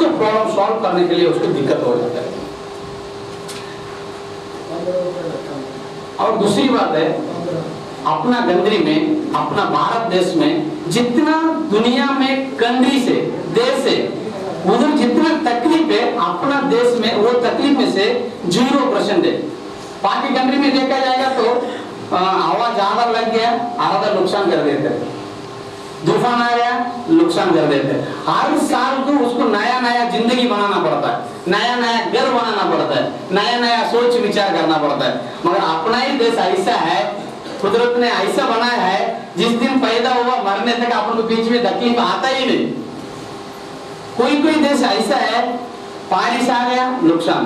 को problem solve करने के लिए उसको दिक्कत हो जाता है। और दूसरी बात है, अपना कंट्री में, अपना भारत देश में जितना दुनिया में कंट्री से, देश से उधर जितना तकलीफ है, अपना देश में वो तकलीफ में से 0% है। बाकी कंट्री में देखा जाएगा तो हवा ज्यादा लग गया, आधा नुकसान कर देते हैं, तूफान आ गया नुकसान कर देते हैं। हर साल को उसको नया नया जिंदगी बनाना पड़ता है, नया नया घर बनाना पड़ता है, नया नया सोच विचार करना पड़ता है। मगर अपना ही देश ऐसा है, कुदरत ने ऐसा बनाया है, जिस दिन पैदा हुआ मरने तक अपन को बीच में तकलीफ आता ही नहीं। कोई कोई देश ऐसा है, बारिश आ गया नुकसान,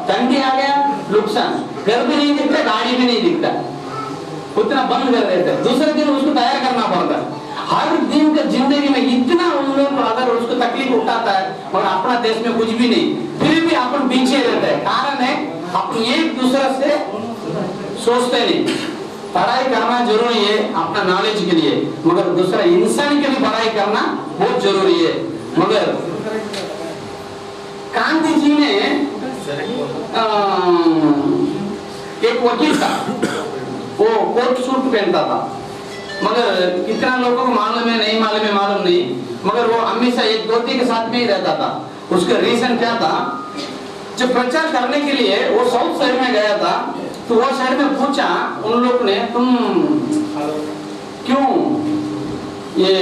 ठंडी आ गया नुकसान, घर भी नहीं दिखता, गाड़ी भी नहीं दिखता, उतना बंद कर देते हैं, दूसरे दिन उसको तैयार करना पड़ता है। हर दिन का जिंदगी में इतना उन लोग अगर उसको तकलीफ उठाता है, और अपना देश में कुछ भी नहीं, फिर भी अपन पीछे रहते हैं। कारण है अपन एक दूसरे से सोचते नहीं। पढ़ाई करना जरूरी है अपना नॉलेज के लिए, मगर दूसरा इंसान के लिए पढ़ाई करना बहुत जरूरी है। मगर गांधी जी ने एक वकील था, वो कोट सूट पहनता था, मगर कितना लोगों को मालूम है नहीं मालूम है मालूम नहीं, मगर वो हमेशा एक धोती के साथ में ही रहता था। उसका रीजन क्या था, जब प्रचार करने के लिए वो साउथ साइड में गया था, तो वो साइड में पूछा उन लोग ने, तुम क्यों ये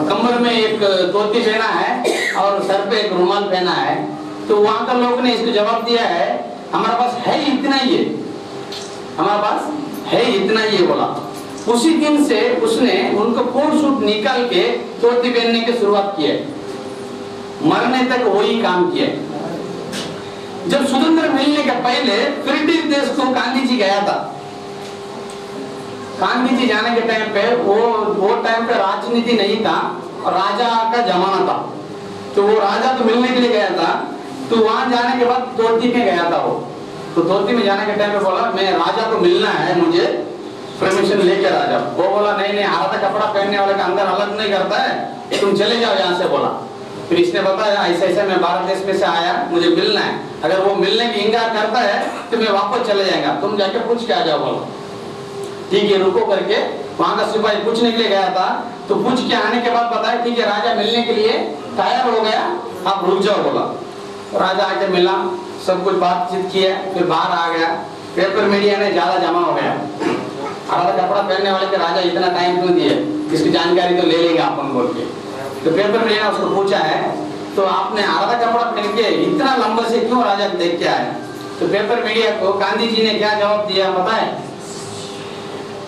कमर में एक धोती पहना है और सर पे एक रुमाल पहना है? तो वहां का लोग ने इसको जवाब दिया है, हमारे पास है इतना ही है, हमारे पास है इतना ही है बोला। उसी दिन से उसने उनको कोट सूट निकाल के धोती पहनने की शुरुआत की है, मरने तक वही काम किया। जब स्वतंत्र मिलने के पहले ब्रिटिश देश को गांधी जी गया था, गांधी जी जाने के टाइम पे वो टाइम पे राजनीति नहीं था, राजा का जमाना था, तो वो राजा तो मिलने के लिए गया था। तो वहां जाने के बाद धोती में गया था वो, तो धोती में जाने के टाइम पे बोला मैं राजा को मिलना है, मुझे परमिशन लेके राजा। वो बोला नहीं नहीं, आधा कपड़ा पहनने वाले का अंदर अलग नहीं करता है, तुम चले जाओ यहाँ से बोला। फिर इसने बताया ऐसा ऐसा मैं भारत देश में से आया, मुझे मिलना है, अगर वो मिलने की इंकार करता है तो मैं वापस चले जाएगा, तुम जाके पूछ के आ जाओ बोला। ठीक है रुको करके वहां का सिपाही पूछने के लिए गया था, तो पूछ के आने के बाद बताया ठीक है राजा मिलने के लिए तैयार हो गया, आप रुक जाओ बोला। राजा आके मिला, सब कुछ बातचीत किया, फिर बाहर आ गया। पेपर मीडिया ने ज्यादा जमा हो गया, आधा कपड़ा पहनने वाले के राजा इतना टाइम क्यों दिए, इसकी जानकारी तो ले लेंगे अपन बोल के। तो पेपर मीडिया ने उसको पूछा है, तो आपने आधा कपड़ा पहन के इतना लंबे से क्यों राजा देख के आए? तो पेपर मीडिया को गांधी जी ने क्या जवाब दिया पता है,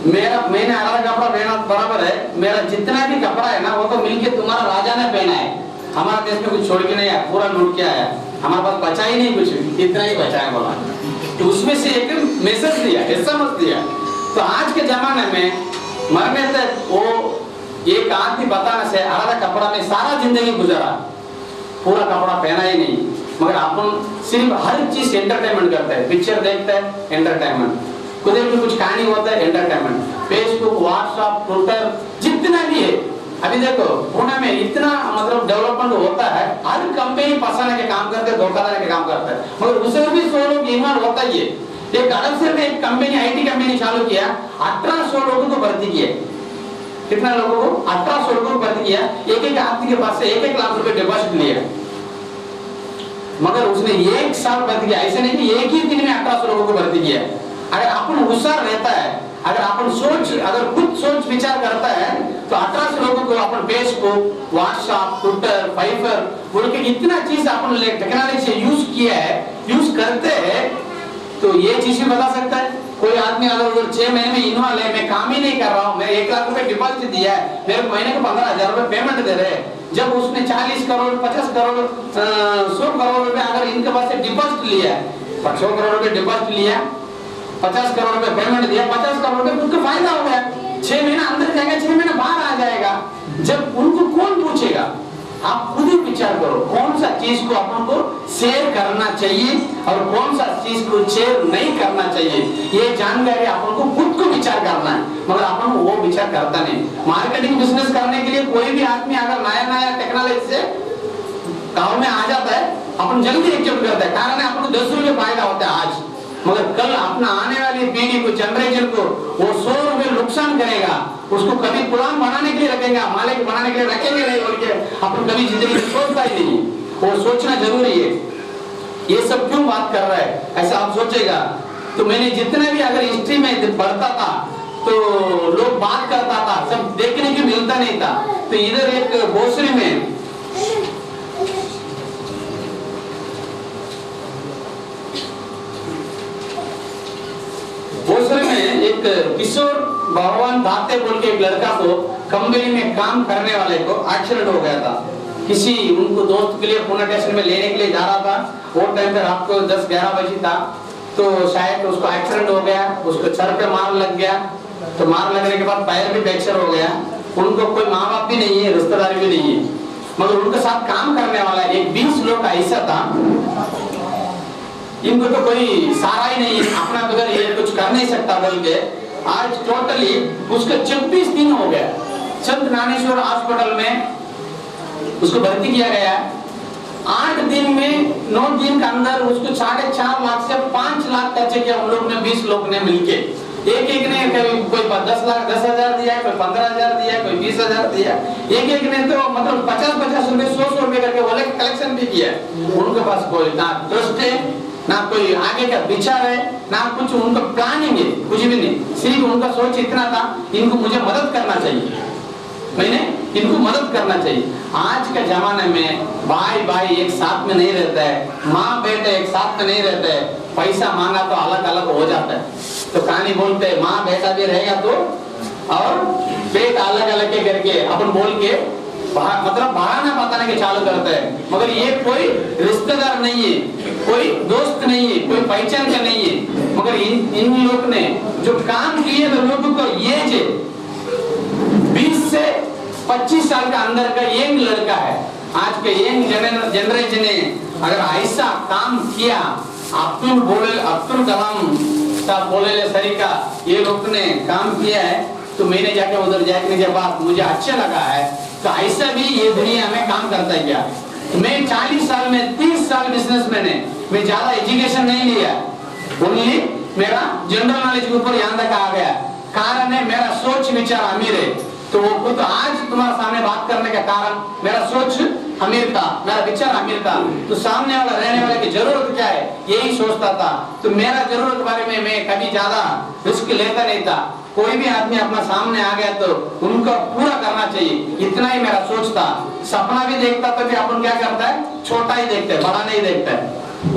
मैंने आधा कपड़ा पहना बराबर है, मेरा जितना भी कपड़ा है ना वो तो मिलके तुम्हारा राजा ने पहना है, हमारा देश में कुछ छोड़ के नहीं आया, पूरा लूट के आया, हमारे पास बचा ही नहीं कुछ, इतना ही बचा है बोला। तो उसमें से एक मैसेज दिया, एसएमएस दिया। तो आज के जमाने में मरने तक वो एक आदमी बताने से आधा कपड़ा में सारा जिंदगी गुजारा, पूरा कपड़ा पहना ही नहीं। मगर अपन सिर्फ हर चीज एंटरटेनमेंट करते हैं, पिक्चर देखते हैं एंटरटेनमेंट, खुद भी कुछ कहानी होता है एंटरटेनमेंट, फेसबुक व्हाट्सएप ट्विटर जितना भी है। अभी देखो पुणे में इतना मतलब डेवलपमेंट होता है, हर कंपनी फंसाने के काम करते हैं, धोखा देने के काम करता है, मगर उसमें भी 100 लोग इन्वॉल्व होता ही है। एक अरबसर में एक कंपनी आईटी कंपनी चालू किया, 1800 लोगों को भर्ती किया। कितना लोगों को? 1800 लोगों को भर्ती किया, एक एक आदमी के पास से 1-1 लाख रुपए डिपॉजिट लिया, मगर उसने 1 साल भर्ती किया। ऐसे नहीं कि एक ही दिन में 1800 लोगों को भर्ती किया। अगर अपन होशियार रहता है, अगर अपन अगर खुद सोच विचार करता है, तो 1800 लोगों को अपन फेसबुक व्हाट्सएप ट्विटर फाइबर बोल के इतना चीज अपन टेक्नोलॉजी से यूज किया है, यूज करते हैं, तो ये चीज भी बता सकता है। कोई आदमी अगर उधर 6 महीने में इन्वॉल्व है, मैं काम ही नहीं कर रहा हूँ, मैं 1 लाख रुपए डिपॉजिट दिया है, मेरे महीने को 15,000 रुपए पेमेंट दे रहे हैं, जब उसने 40 करोड़ 50 करोड़ 100 करोड़ रुपए अगर इनके पास से डिपॉजिट लिया है, 100 करोड़ रुपए डिपॉजिट लिया, 50 करोड़ रुपए पेमेंट दिया, 50 करोड़ रुपए उसको फायदा हो गया, 6 महीना अंदर जाएगा, 6 महीना बाहर आ जाएगा। जब उनको कौन पूछेगा? आप खुद ही विचार करो कौन सा चीज को अपन को शेयर करना चाहिए और कौन सा चीज को शेयर नहीं करना चाहिए, ये जानकारी अपन को खुद को विचार करना है, मगर अपन वो विचार करता नहीं। मार्केटिंग बिजनेस करने के लिए कोई भी आदमी अगर नया नया टेक्नोलॉजी से अपन जल्दी एक्सेप्ट करते हैं, कारण है अपन को 10 रुपये फायदा होता है आज, मगर कल अपना आने वाली पीढ़ी को, जनरेशन को वो 100 रुपये नुकसान करेगा। उसको कभी गुलाम बनाने के लिए रखेंगे, मालिक बनाने के लिए रखेंगे नहीं बोल के अपन कभी जिंदगी में सोचता ही नहीं। वो सोचना जरूरी है। ये सब क्यों बात कर रहा है ऐसा आप सोचेगा। तो मैंने जितना भी अगर हिस्ट्री में पढ़ता था तो लोग बात करता था, सब देखने को मिलता नहीं था। तो इधर एक भोसरी में एक किशोर भगवान दाते बोल के एक लड़का को कंपनी में काम करने वाले को एक्सीडेंट हो गया था। किसी उनको दोस्त के लिए पुणे स्टेशन में लेने के लिए जा रहा था। वो टाइम पे रात को 10-11 बजे था। तो शायद उसको एक्सीडेंट हो गया, उसको सर पे मार लग गया। तो मार लगने के बाद पैर भी फ्रैक्चर हो गया। उनको कोई माँ बाप भी नहीं है, रिश्तेदार भी नहीं है, मगर उनके साथ काम करने वाला एक 20 लोग का ऐसा था। इनको तो कोई सहारा ही नहीं है, अपना बगैर ये कुछ कर नहीं सकता बोल के आज टोटली उसका 26 दिन हो गया। संत ज्ञानेश्वर हॉस्पिटल में उसको भर्ती किया गया। 8 दिन में 9 दिन के अंदर उसको 4.5 लाख से 5 लाख खर्चे किया उन लोग ने, 20 लोग ने मिलके। एक ने कोई 10,000 दिया, कोई 15,000 दिया, कोई 20,000 दिया। एक ने तो मतलब 50-50 रुपए 100 रुपए करके वो कलेक्शन भी किया। उनके पास कोई ना ट्रस्ट है, ना कोई आगे का विचार है, ना कुछ उनका प्लानिंग है, कुछ भी नहीं। सिर्फ उनका सोच इतना था, इनको मुझे मदद करना चाहिए, मैंने इनको मदद करना चाहिए। आज के जमाने में भाई एक साथ में नहीं रहता है, माँ बेटे एक साथ में नहीं रहते हैं। पैसा मांगा तो अलग अलग हो जाता है। तो कहानी बोलते हैं माँ बेटा भी रहेगा तो और पेट अलग अलग के करके अपन बोल के मतलब बहाना बताने के चालू करते हैं। मगर ये कोई रिश्तेदार नहीं है, कोई दोस्त नहीं है, कोई पहचान का नहीं है। मगर इन लोग ने जो काम किए तो लोगों को ये 20 से 25 साल का अंदर का यंग लड़का है। आज के यंग जनरेशन ने अगर ऐसा काम किया, अब्दुल कलाम साहब बोले सरीका ये लोग ने काम किया है। तो मैंने जाके उधर जाने के बाद मुझे अच्छा लगा है। तो ऐसा भी ये दुनिया में काम करता है क्या। मैं 40 साल में 30 साल बिजनेस मैन है, मैं ज्यादा एजुकेशन नहीं लिया, ओनली मेरा जनरल नॉलेज के ऊपर यहाँ तक आ गया। कारण है मेरा सोच विचार अमीर है। तो वो खुद आज तुम्हारे सामने बात करने का कारण मेरा सोच अमीर था, मेरा विचार अमीर था। तो सामने वाला रहने वाले की जरूरत क्या है यही सोचता था। तो मेरा जरूरत के बारे में मैं कभी ज्यादा रिस्क लेता नहीं था। कोई भी आदमी अपना सामने आ गया तो उनको पूरा करना चाहिए, इतना ही मेरा सोच था। सपना भी देखता तो भी अपन क्या करता है, छोटा ही देखते है, बड़ा नहीं देखता है।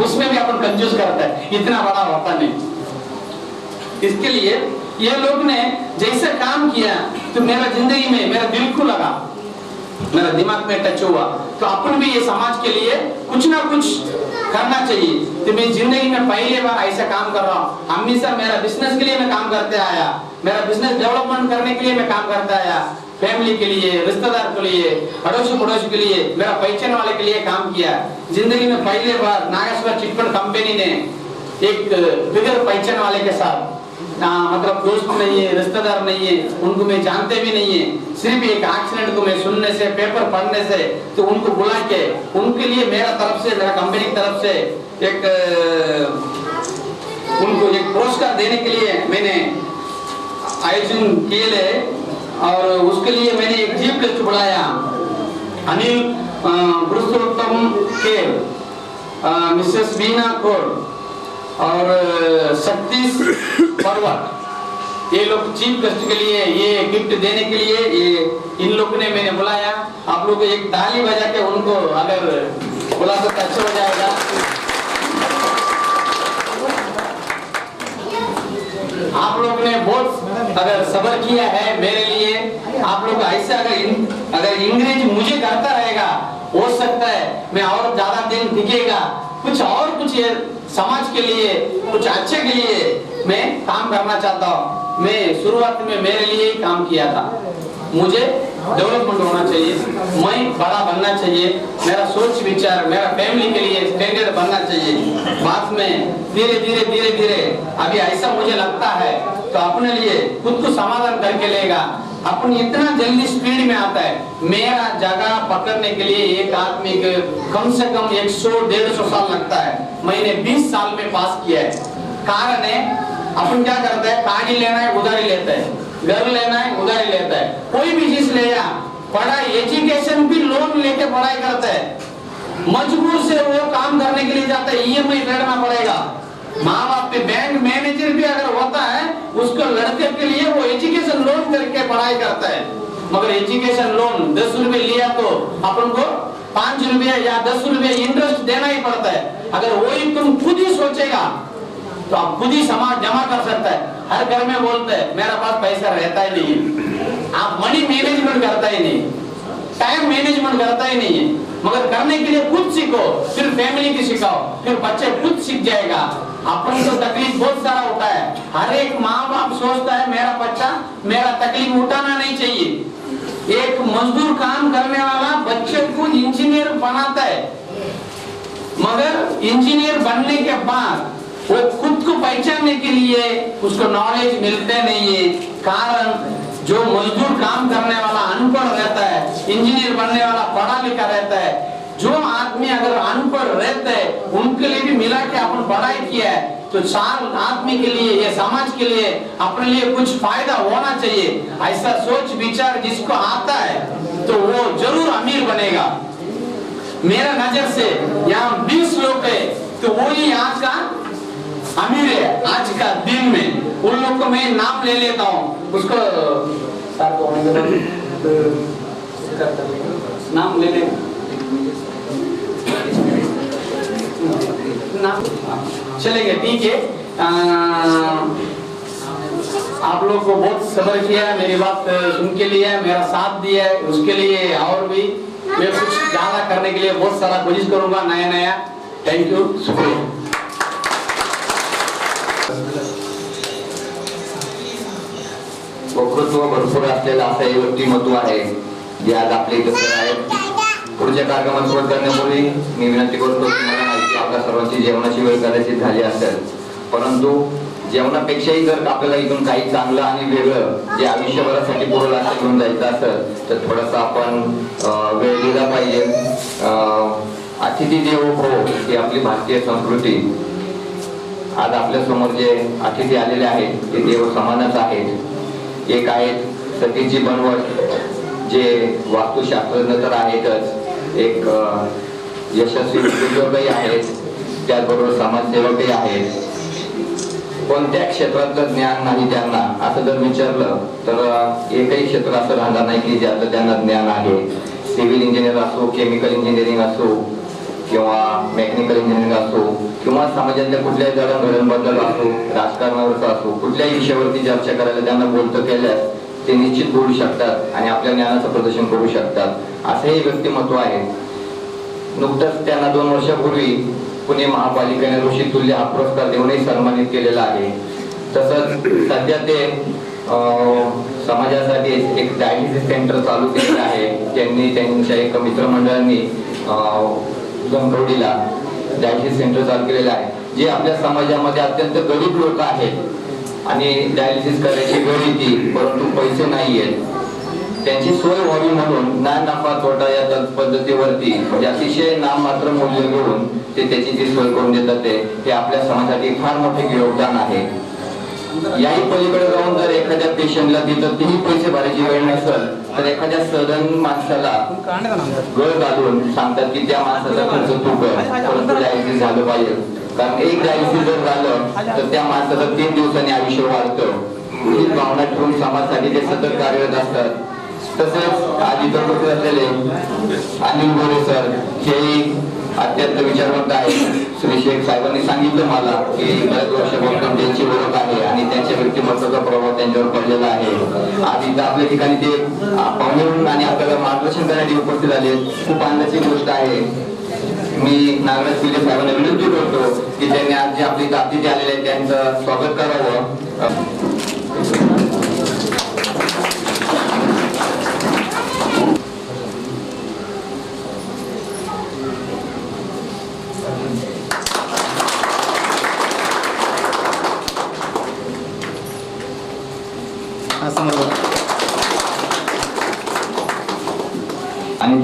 उसमें भी अपन कंजूस करता है, इतना बड़ा होता नहीं। इसके लिए ये लोग ने जैसे काम किया तो मेरा जिंदगी में मेरा दिल को लगा, मेरा दिमाग में टच हुआ। तो अपन भी ये समाज के लिए कुछ ना कुछ करना चाहिए। तो मैं जिंदगी में पहली बार ऐसा काम कर रहा हूँ। हमेशा मेरा बिजनेस के लिए मैं काम करते आया, मेरा बिजनेस डेवलपमेंट करने के लिए मैं काम करता आया, फैमिली के लिए, रिश्तेदार के लिए, अड़ोसी पड़ोसी के लिए, मेरा पहचान वाले के लिए काम किया। जिंदगी में पहली बार नागेश्वर चिटफंड कंपनी ने एक बिगर पहचान वाले के साथ, मतलब दोस्त नहीं है, रिश्तेदार नहीं है, उनको मैं जानते भी नहीं है, सिर्फ एक एक्सीडेंट को मैं सुनने से, पेपर पढ़ने से, तो उनको बुला के उनके लिए मेरा तरफ से, मेरा कंपनी की तरफ से उनको एक पुरस्कार देने के लिए मैंने आयोजन किए। और उसके लिए मैंने एक चीफ गेस्ट बुलाया, अनिल पुरुषोत्तम के, मिसेस वीना कौर और सतीश पर्वत, ये लोग चीफ गेस्ट के लिए ये गिफ्ट देने के लिए ये इन लोग ने मैंने बुलाया। आप लोग एक ताली बजा के उनको अगर बुला तो अच्छा हो जाएगा। आप लोग ने बहुत अगर सब्र किया है मेरे लिए। आप लोग ऐसा अगर इंग्रेजी मुझे करता रहेगा, हो सकता है मैं और ज्यादा दिन टिकेगा, कुछ ये समाज के लिए, कुछ अच्छे के लिए मैं काम करना चाहता हूँ। मैं शुरुआत में मेरे लिए ही काम किया था, मुझे डेवलपमेंट होना चाहिए, मैं बड़ा बनना चाहिए, मेरा सोच विचार मेरा फैमिली के लिए स्टैंडर्ड बनना चाहिए। बाद में धीरे धीरे अभी ऐसा मुझे लगता है तो अपने लिए खुद को समाधान करके लेगा। अपन इतना जल्दी स्पीड में आता है। मेरा जगह पकड़ने के लिए एक आदमी को कम से कम 100-150 साल लगता है, मैंने 20 साल में पास किया है। कारण है अपन क्या करते हैं, गाड़ी लेना है उधारी लेते हैं, घर लेना है उधारी लेता है, कोई भी चीज ले या पढ़ाई एजुकेशन भी लोन लेके पढ़ाई करता है, मजबूर से वो काम करने के लिए जाता है, ईएमआई लड़ना पड़ेगा। माँ बाप पे बैंक मैनेजर भी अगर होता है उसको लड़के के लिए वो एजुकेशन लोन करके पढ़ाई करता है, मगर एजुकेशन लोन 10 रुपए लिया तो अपन को 5 रुपए या 10 रुपए इंटरेस्ट देना ही पड़ता है। अगर वही तुम खुद ही सोचेगा तो आप खुद ही समाज जमा कर सकता है। हर घर में बोलते हैं मेरा पास पैसा रहता ही नहीं है, आप मनी मैनेजमेंट करता ही नहीं, टाइम मैनेजमेंट करता ही नहीं है, मगर करने के लिए खुद सीखो, फिर फैमिली की सिखाओ, फिर बच्चे खुद सीख जाएगा। अपन को तकलीफ बहुत सारा होता है, हर एक माँ बाप सोचता है मेरा बच्चा मेरा तकलीफ उठाना नहीं चाहिए। एक मजदूर काम करने वाला बच्चे को इंजीनियर बनाता है, मगर इंजीनियर बनने के बाद वो खुद को पहचानने के लिए उसको नॉलेज मिलते नहीं है। कारण जो मजदूर काम करने वाला अनपढ़ रहता है, इंजीनियर बनने वाला पढ़ा लिखा रहता है। जो आदमी अगर अनपढ़ रहते हैं उनके लिए भी मिला के अपन पढ़ाई किया है तो 4 आदमी के लिए या समाज के लिए अपने लिए कुछ फायदा होना चाहिए। ऐसा सोच विचार जिसको आता है तो वो जरूर अमीर बनेगा। मेरा नजर से यहाँ 20 लोग है तो वो ही आज का अमीर है। आज का दिन में उन लोग को मैं नाम ले लेता हूँ, उसको नाम ले ले नाम चलेगा, ठीक है। आप लोग को बहुत सब्र किया, मेरी बात सुन के लिए मेरा साथ दिया है, उसके लिए और भी मैं कुछ ज्यादा करने के लिए बहुत सारा कोशिश करूंगा नया। थैंक यू, शुक्रिया। वक्तृत्व भरपूर असलेलं असं हे व्यक्तिमत्व आहे जे आज आपल्या इथे आहेत। पुढच्या कार्यक्रमात सुरुवात करण्यापूर्वी मी विनंती करतो की मला माहिती आपल्या सर्वांची जेवणाची वेळ कदाचित झाली असेल, परंतु जेवणापेक्षाही जर आपल्याला इथून काही चांगलं आणि वेगळं जे आयुष्यभरासाठी पुढे लक्ष घेऊन जायचं असेल तर थोडासा आपण वेळ दिला पाहिजे। अतिथी देवो भव ही आपली भारतीय संस्कृती। आज आपल्या समोर जे अतिथी आलेले आहेत ते देव समानच आहेत। एक आहेत सतीची बनवट, जे वास्तुशास्त्रज्ञ तर आहेतच, एक यशस्वी उद्योजकही आहेत, त्याचबरोबर समाजसेवकही आहेत। कोणत्या क्षेत्रातलं ज्ञान नाही त्यांना असं जर विचारलं तर एकही क्षेत्र असं राहणार नाही की ज्याचं त्यांना ज्ञान आहे। सिव्हिल इंजिनियर असो, केमिकल इंजिनिअरिंग असो किंवा मेकॅनिकल इंजिनिअरिंग असो किंवा समाजातल्या कुठल्याही जडणघडणबद्दल असो, राजकारणावरचा असो, कुठल्याही विषयावरती चर्चा करायला त्यांना बोलतं केल्यास ते निश्चित बोलू शकतात आणि आपल्या ज्ञानाचं प्रदर्शन करू शकतात। असे हे व्यक्तिमत्व आहे। नुकतंच त्यांना 2 वर्षापूर्वी पुणे महापालिकेने ऋषी तुल्य हा पुरस्कार देऊनही सन्मानित केलेला आहे। तसंच सध्या ते समाजासाठी एक डायलिसिस सेंटर चालू केलेलं आहे। त्यांनी त्यांच्या एक मित्रमंडळांनी गंगवडीला डायलिसिस सेंटर चालू केलेलं आहे, जे आपल्या समाजामध्ये अत्यंत गरीब लोक आहेत आणि डायलिसिस करायची गरज, परंतु पैसे नाही आहेत। त्यांची सोय व्हावी म्हणून ना नफा तोटा या पद्धतीवरती म्हणजे अतिशय नाममात्र मूल्य घेऊन ते त्याची जी सोय करून देतात हे आपल्या समाजासाठी फार मोठे योगदान आहे। याही पलीकडे जाऊन जर एखाद्या पेशंटला तिथं तेही पैसे भरायची वेळ नसेल तर एखाद्या सदन माणसाला गळ घालून सांगतात की त्या माणसाचा खर्च तू कर, परंतु डायलिसिस झालं पाहिजे। कारण एक डायलिसिस जर झालं तर त्या माणसाचं 3 दिवसांनी आयुष्य वाढतं। ही भावना ठेवून समाजासाठी ते सतत कार्यरत असतात। तसेच आज इतर उपस्थित असलेले अनिल गोरे सर हेही अत्यंत विचारवंत आहेत। श्री शेख साहेबांनी सांगितलं मला की बरेच वर्षापासून त्यांची ओळख आहे आणि त्यांच्या व्यक्तिमत्वाचा प्रभाव त्यांच्यावर पडलेला आहे। आज इथं आपल्या ठिकाणी ते पाहुणे आणि आपल्याला मार्गदर्शन करण्यासाठी उपस्थित झाले, खूप आनंदाची गोष्ट आहे। मी नागराज पिल्ले साहेबांना विनंती करतो की त्यांनी आज जे आपली अतिथी आलेले आहेत त्यांचं स्वागत करावं।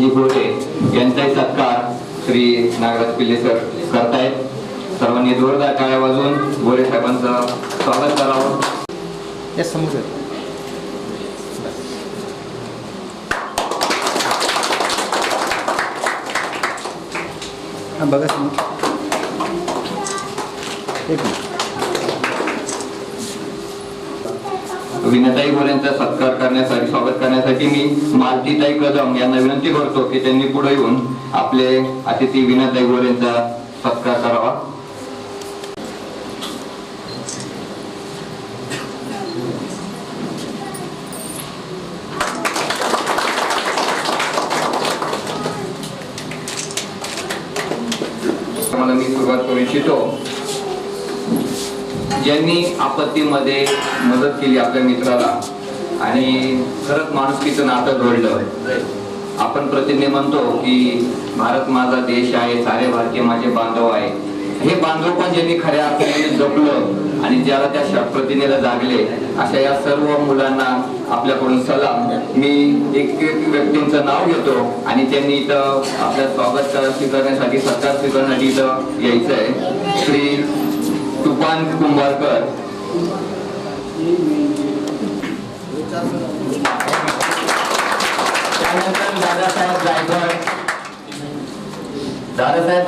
जी गोरे यांचाही सत्कार श्री नागराज पिल्ले सर करतायत. सर्वांनी जोरदार टाळ्या वाजवून गोरे साहेबांचं स्वागत करावं. बघा विनताई गोरेंचा सत्कार करण्यासाठी स्वागत करण्यासाठी मी मालतीताई कदम यांना विनंती करतो की त्यांनी पुढे येऊन आपले अतिथी विनताई गोरेंचा सत्कार करावा. मला मी सुरुवात करू इच्छितो. ज्यांनी आपत्तीमध्ये मदत केली आपल्या मित्राला आणि खरंच माणुसकीचं नातं जोडलं. आपण प्रतिज्ञा म्हणतो की भारत माझा देश आहे, सारे भारतीय माझे बांधव आहे. हे बांधव पण ज्यांनी खऱ्या अर्थाने जपलं आणि ज्याला त्या प्रतिज्ञेला जागले अशा या सर्व मुलांना आपल्याकडून सलाम. मी एक व्यक्तींचं नाव घेतो आणि त्यांनी इथं आपल्या स्वागत स्वीकारण्यासाठी सत्कार स्वीकारण्यासाठी इथं यायचं आहे. श्री तुफान कुंभारकर, त्यानंतर दादासाहेब गायकवाड, दादासाहेब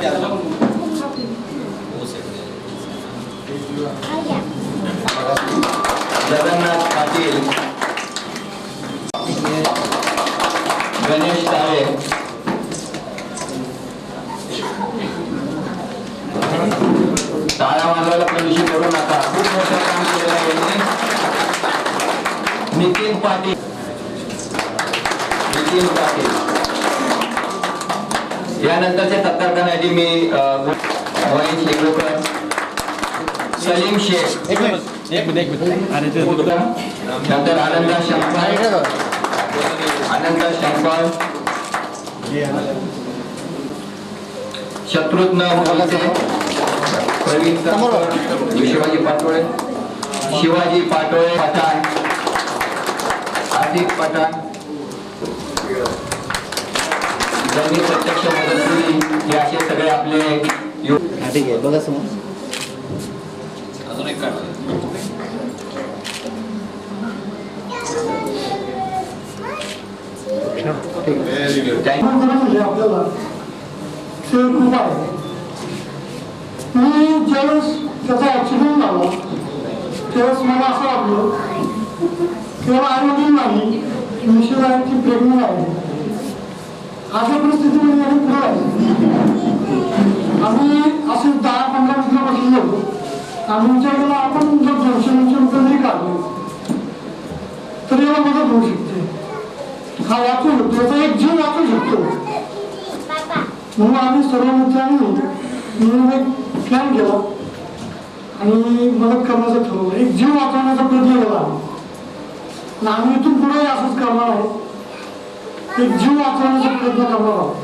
जगन्नाथ पाटील, गणेश ताळे, टाळ्या वाजवायला पण करू नका, खूप मोठं काम केलेलं आहे यांनी. नितीन पाटील, यानंतरचे सत्कार करण्यासाठी मी मोहित शेगोकर, सलीम शेख, नंतर आनंदा शंकर, शत्रुघ्न मोहिते, प्रवीण शिवाजी पाटोळे, पठाण, आसिफ पठाण, ज्यांनी प्रत्यक्ष मदत केली. हे असे सगळे आपले ठीक आहे. बघा समोर आपल्याला खूप आहे. मी ज्यावेळेस त्याचा ऍक्सिडेंट झाला त्यावेळेस मला असं वाटलं केवळ आई वडील नाही, मिसेस आहे ती प्रेग्नंट आहे. अशा परिस्थितीमध्ये आम्ही पुढे आम्ही असे 10-15 मित्र बसले होतो. आम्ही विचार केला आपण जर 200-300 रुपये जरी काढले तर याला मदत होऊ शकते, हा वाचू शकतो, याचा एक जीव वाचू शकतो. म्हणून आम्ही सर्व मित्रांनी मिळून एक प्लॅन केला आणि मदत करण्याचं ठरवलं. एक जीव वाचवण्याचा प्रयत्न केला आणि आम्ही इथून पुढे असंच करणार आहोत. एक जीव वाचवण्याचा प्रयत्न करणार आहोत.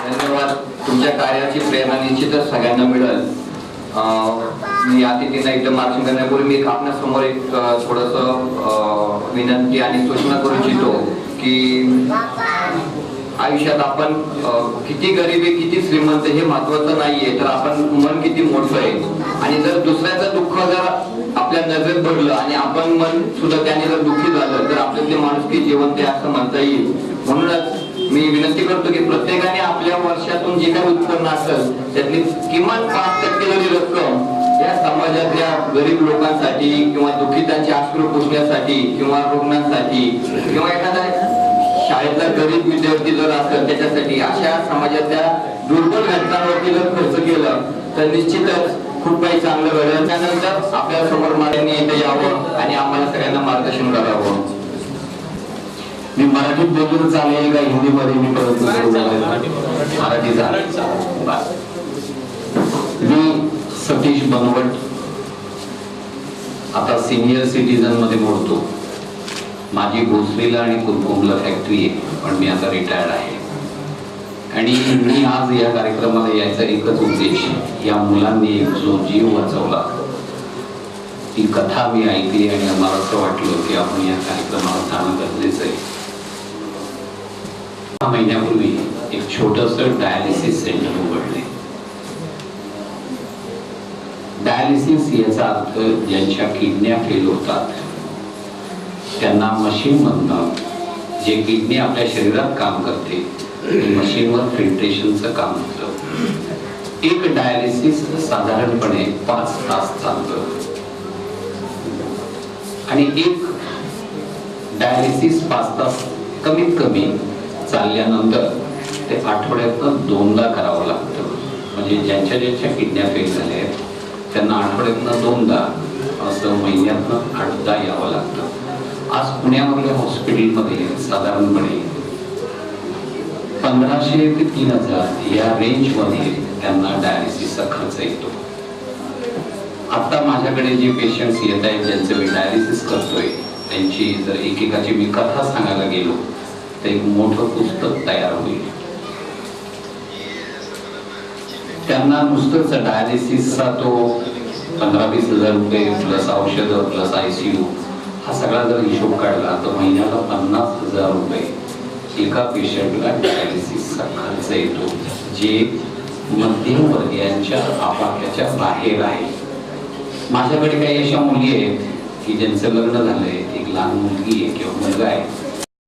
धन्यवाद. तुमच्या कार्याची प्रेरणा निश्चितच सगळ्यांना मिळेल. मी अतिथींना इथं मार्गदर्शन करण्यापूर्वी मी आपणासमोर एक थोडस विनंती आणि सूचना करू इच्छितो की आयुष्यात आपण किती गरिबी किती श्रीमंत हे महत्वाचं नाहीये, तर आपण मन किती मोठं आहे. आणि जर दुसऱ्याचं दुःख जर आपल्या नजरेत पडलं आणि आपण मन सुद्धा त्याने जर दुःखी झालं तर आपल्यातले माणुसकी जिवंत आहे असं म्हणता येईल. म्हणूनच मी विनंती करतो की प्रत्येकाने आपल्या वर्षातून जे काही उत्पन्न असेल त्यातली किमान 5% जरी रक्कम या समाजातल्या गरीब लोकांसाठी किंवा दुःखितांचे अश्रू पुसण्यासाठी किंवा रुग्णांसाठी किंवा एखादा शाळेतला गरीब विद्यार्थी जर असेल त्याच्यासाठी अशा समाजातल्या दुर्बल घटकांवरती जर खर्च केलं तर निश्चितच खूप काही चांगलं घडेल. त्यानंतर आपल्या समोर मान्यांनी इथे यावं आणि आम्हाला सगळ्यांना मार्गदर्शन करावं. मी मराठीत बोलून चालेल का हिंदीमध्ये मी परत मराठीचा. मी सतीश बनवट, आता सिनियर सिटीजन मध्ये मोडतो. माझी भोसरीला आणि कुरकुमला फॅक्टरी आहे, पण मी आता रिटायर्ड आहे. आणि मी आज या कार्यक्रमाला यायचा एकच उद्देश, या मुलांनी जो जीव वाचवला ती कथा मी ऐकली आणि आम्हाला असं वाटलं की आपण या कार्यक्रमाला जाणं गरजेचं आहे. 6 महिन्यापूर्वी एक छोटंसं डायलिसिस सेंटर उघडले. डायलिसिस याचा अर्थ ज्यांच्या किडन्या फेल होतात त्यांना मशीन मधनं जे किडनी आपल्या शरीरात काम करते ते मशीनवर फिल्ट्रेशनचं काम होतं. एक डायलिसिस साधारणपणे 5 तास चालतं आणि एक डायलिसिस 5 तास कमीत कमी चालल्यानंतर ते आठवड्यातनं 2दा करावं लागतं. म्हणजे ज्यांच्या किडन्या फेल झाल्या आहेत त्यांना आठवड्यातनं 2दा असं महिन्यातनं 8दा यावं लागतं. आज पुण्यामधल्या हॉस्पिटलमध्ये साधारणपणे 1500 ते 3000 या रेंजमध्ये त्यांना डायलिसिसचा खर्च येतो. आता माझ्याकडे जे पेशंट्स येत आहेत ज्यांचं मी डायलिसिस करतोय त्यांची जर एकेकाची मी कथा सांगायला गेलो तर एक मोठं पुस्तक तयार होईल. त्यांना नुसतंच डायलिसिसचा तो 15-20 हजार रुपये प्लस औषधं प्लस ICU हा सगळा जर हिशोब काढला तर महिन्याला 50,000 रुपये एका पेशंटला डायलिसिसचा खर्च येतो, जे मध्यमवर्गीयांच्या आपाक्याच्या बाहेर आहे. माझ्याकडे काही अशा मुली आहेत की ज्यांचं लग्न झालंय, एक लहान मुलगी आहे किंवा मुलगा आहे